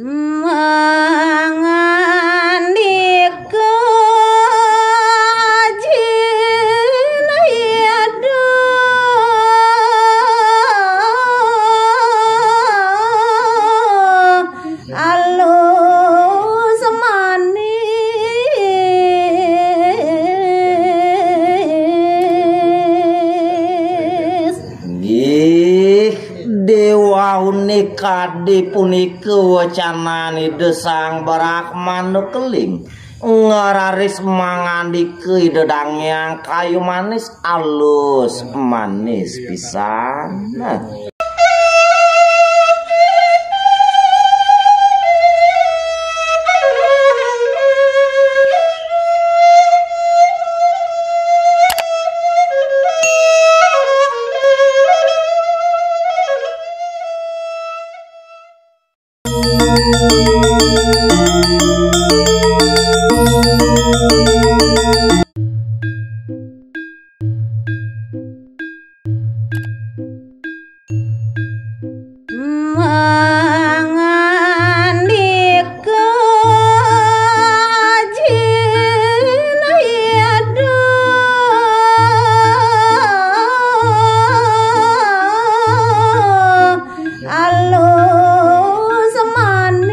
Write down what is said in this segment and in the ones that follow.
Mangandika jinayadu alus manis dewa unika dipunika wacanani desang Brahman keling ngararis mangandika dedang yang kayu manis alus manis pisan. Mangandika jinayadu alus manis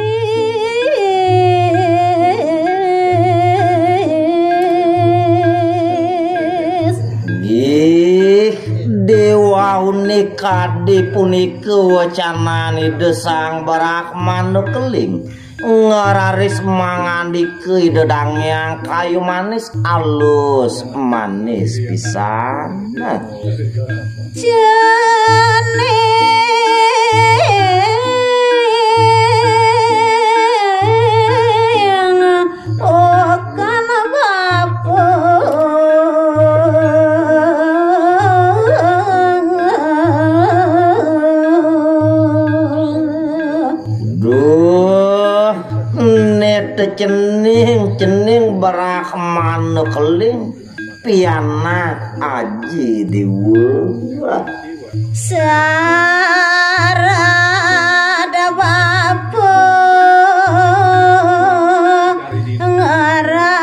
dewa unika dipunika wacanani desang Brahman keling ngararis mangandika dedang yang kayu manis alus manis pisan. Cening Brahman keling piana aji dewa sarada bapa ngarawuki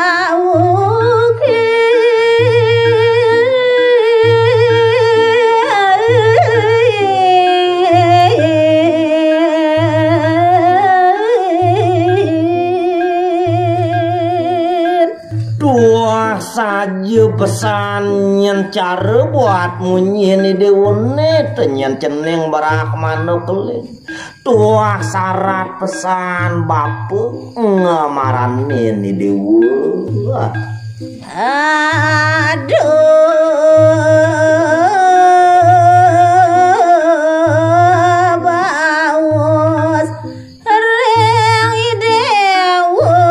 saja pesan nyen cara buat munyin dewane tenyen ceneng Brahman keling tuah syarat pesan bapu ngamaran ini dewa baus rengi dewa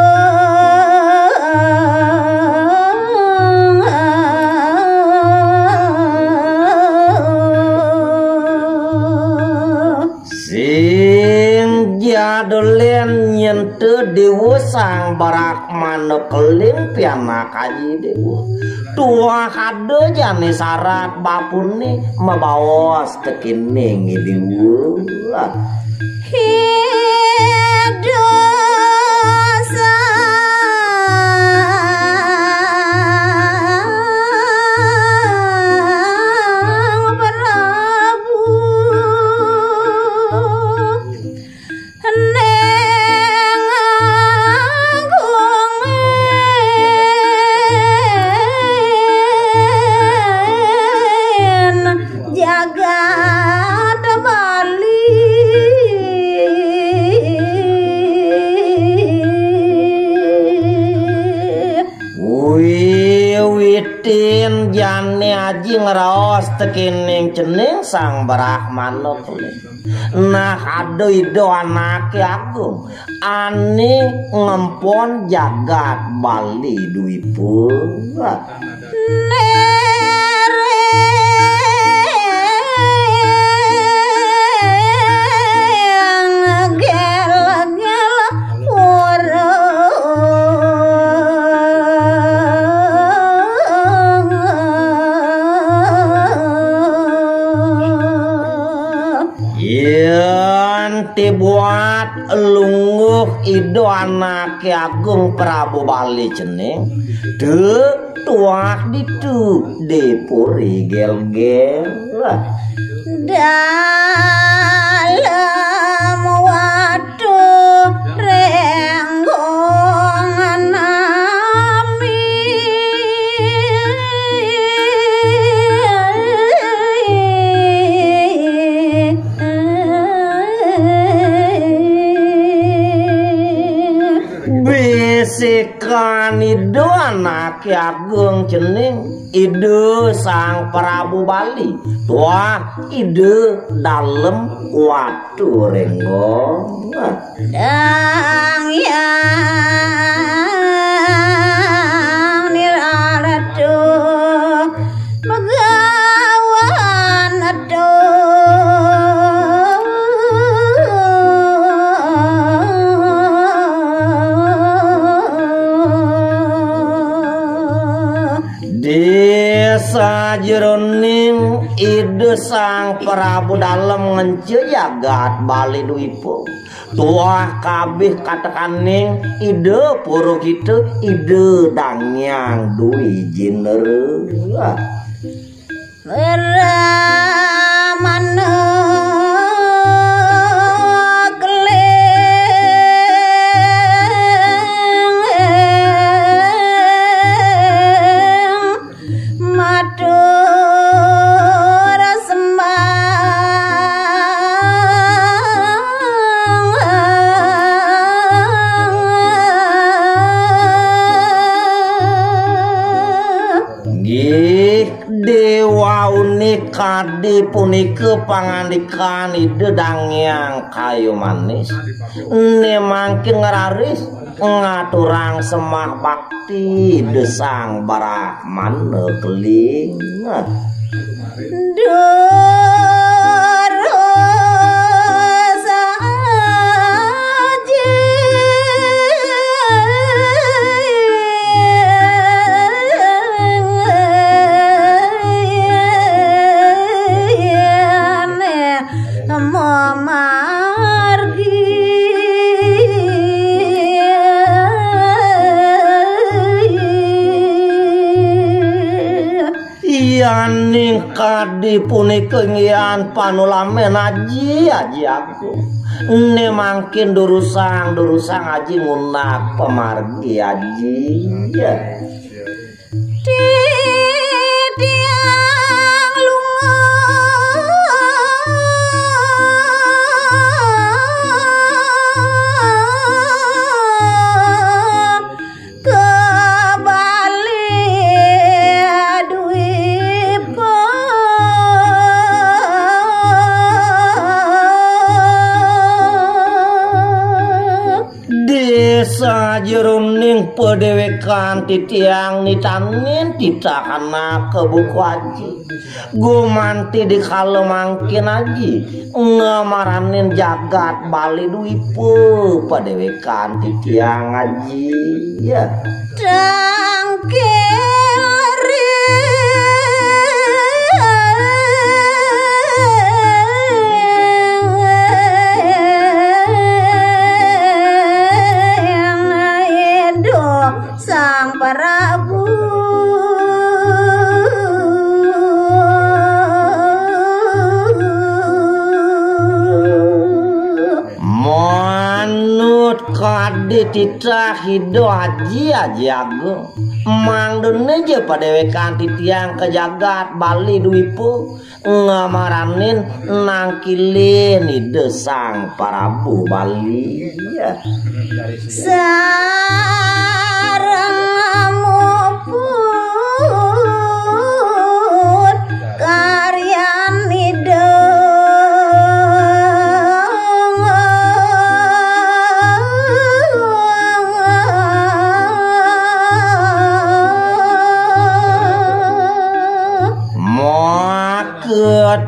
dolen nyente dewa sang Brahman keling piana kaji dewa tua kado jani syarat bapuni mabawas tekining dewa jane aji ngeraos tekining cening sang Brahman keling nah ado ido anake agung ane ngempon jagat Bali duipun buat lungo Duh ido anak Agung Prabu Bali cening tuak ditu dipuri gel-gel dalam waduh renggongan nami bisikan ido anak Agung cening ide Sang Prabu Bali tua ide dalam waduh renggongan dang yang niraratu magawan desa jeroning ide Sang Prabu dalam ngence jagat Bali Dwipo tua kabeh katekaning ide puro gitu ide dangyang dui jinere beramana kadi punike pangandikan ide dangyang kayu manis ne mangkin ngeraris ngaturang semah bakti desang Brahman keling ning kadi punike ngian panulamen aji aku ne mangkin durusang aji ngunak pemargi aji ya jeruning pedewekan titiang nitanin titakana ke buku aji gumanti di kalau mangkin aji ngemaranin jagat Bali Dwipo pedewekan titiang aji ya Sang Prabu manut kadi titah hido aji agung mangdene je padewekan titiang ke jagat Bali Dwipo ngamaranin nangkilin ide Sang Prabu Bali ya pun karyan ide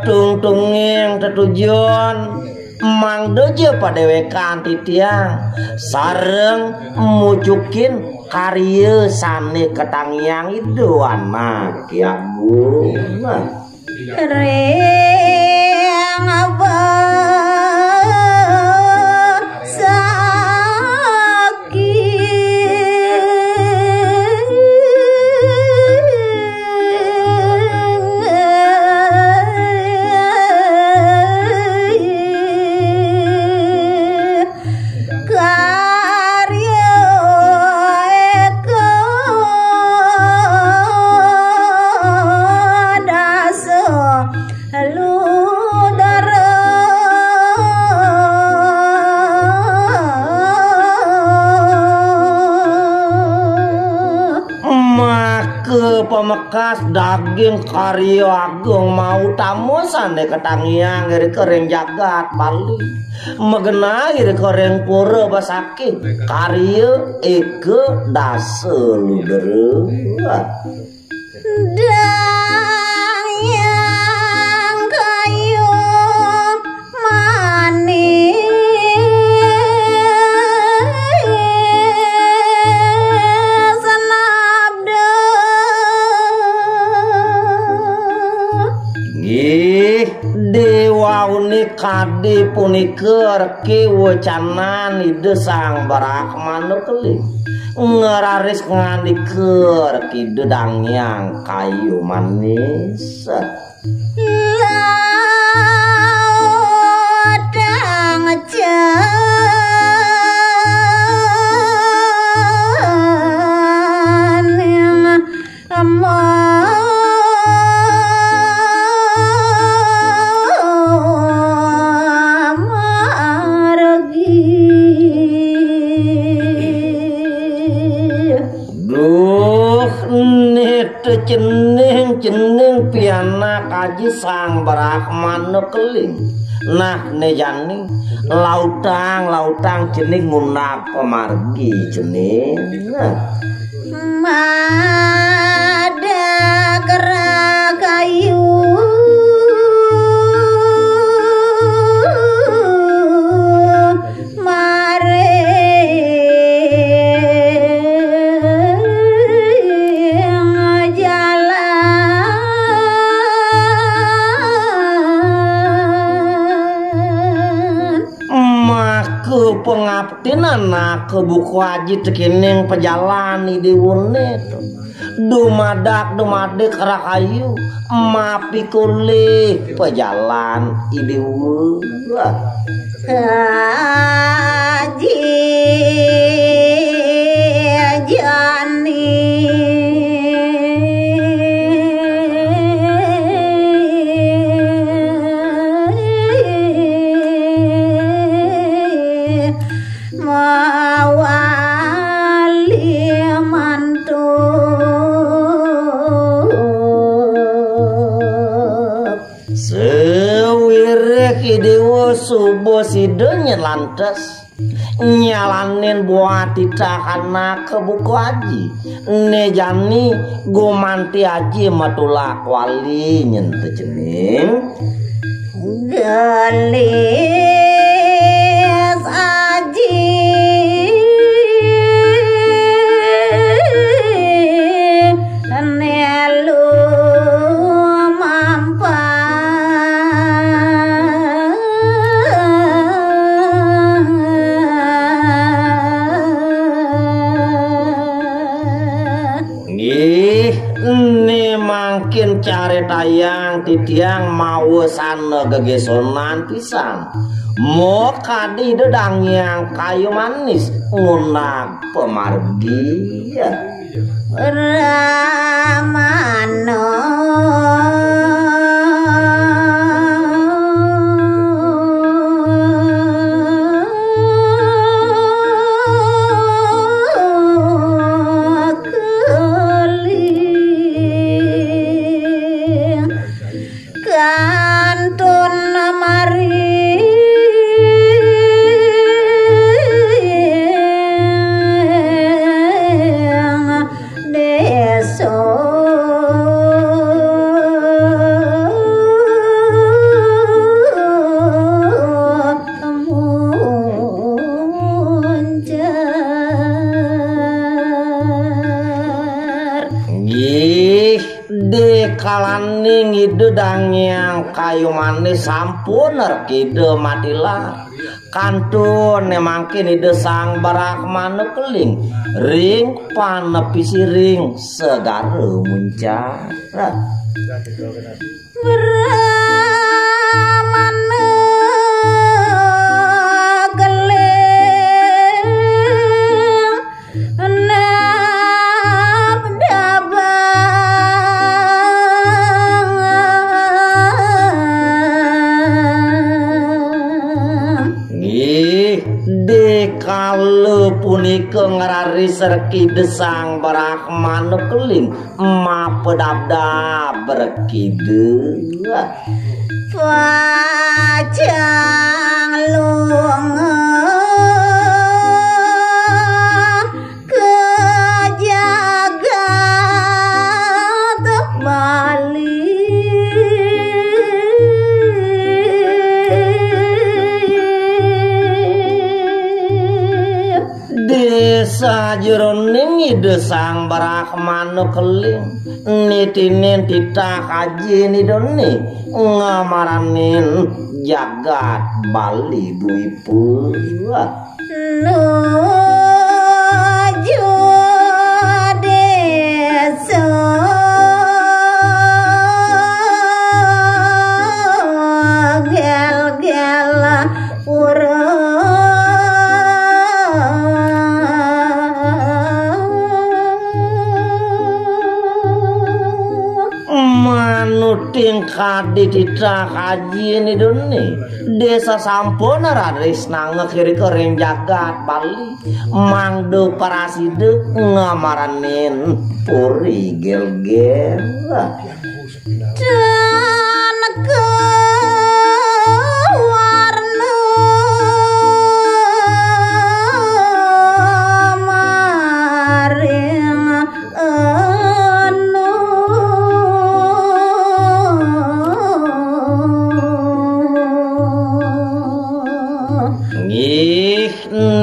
tungtunging tetujuan mangdoje padewekan titiang sareng mucukin karya sane ketangiang itu anak ya bu reng apa sang pemekas daging karya agung mau tamusan deh ketangiang iri kering jagat bali megena iri kering pura basaki karya eke dase ludere dang yang kayu manis dewa unik kadi puniker kiwacanan ide sang Brahmana keling ngeraris ngadiker kide dangyang kayu manis laudang yang cening piana kaji sang Brahmana keling nah nejani lautang cening ngundang pemargi cening mada kera kayu pengabdian anak ke buku haji tekining pejalani di wune dumadak kerakayu mapi kulih pejalan ide haji jani dewa subuh sidenya lantas nyalanin buat tidak anak ke buku haji nejani gumanti haji matulak wali nyente cening gelis haji nelu makin cari tayang titiang mau sana gegesonan pisan mau kadi dedang yang kayu manis ngunak pemargi ya Ramano kalaning ide dangyang kayu manis sampun kide matilah kantun nemangkin ide sang Brahmana keling ring panepi siring segara muncar Brahmana keling malu punika ngararis reki desang barak manuk keling ma pedabdab berkide Pajang lunga ke jagat Bali desa jeroning desang barak manuk keling nitinin tita kaji nidoni ngamaranin jagat Bali duipu nuju desa gel-gel pura manuting kadi tita kaji ini doni desa sampona raris nang kiri kering jagat Bali mangdo paraside ngamaranin puri gel-gel dan ke warna maring ngih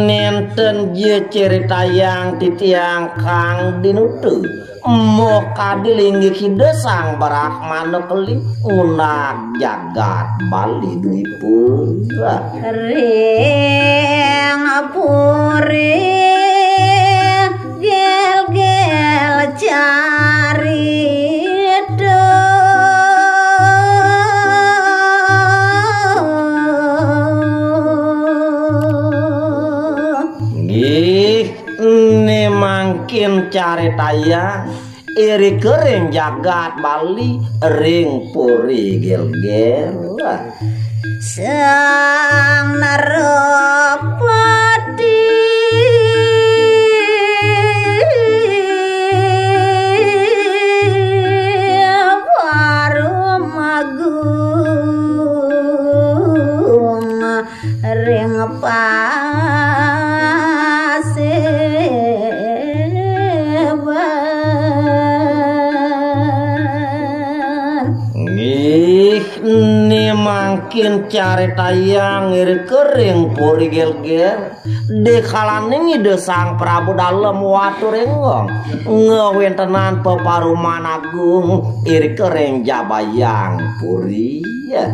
nenten je cerita yang titiang kang dinutu mo kadilinggi kidesang barak manuk keling ngunak jagat Bali duipu ring puri gel-gel cari ini mangkin cari tayang iri kering jagat Bali ring puri gel-gel sang narapati baru magung ring mangkin cari tayang iri kering puri gel-gel dekalaning ide sang Prabu dalem watu renggong ngewentenan peparuman agung iri kering jabayang puri ya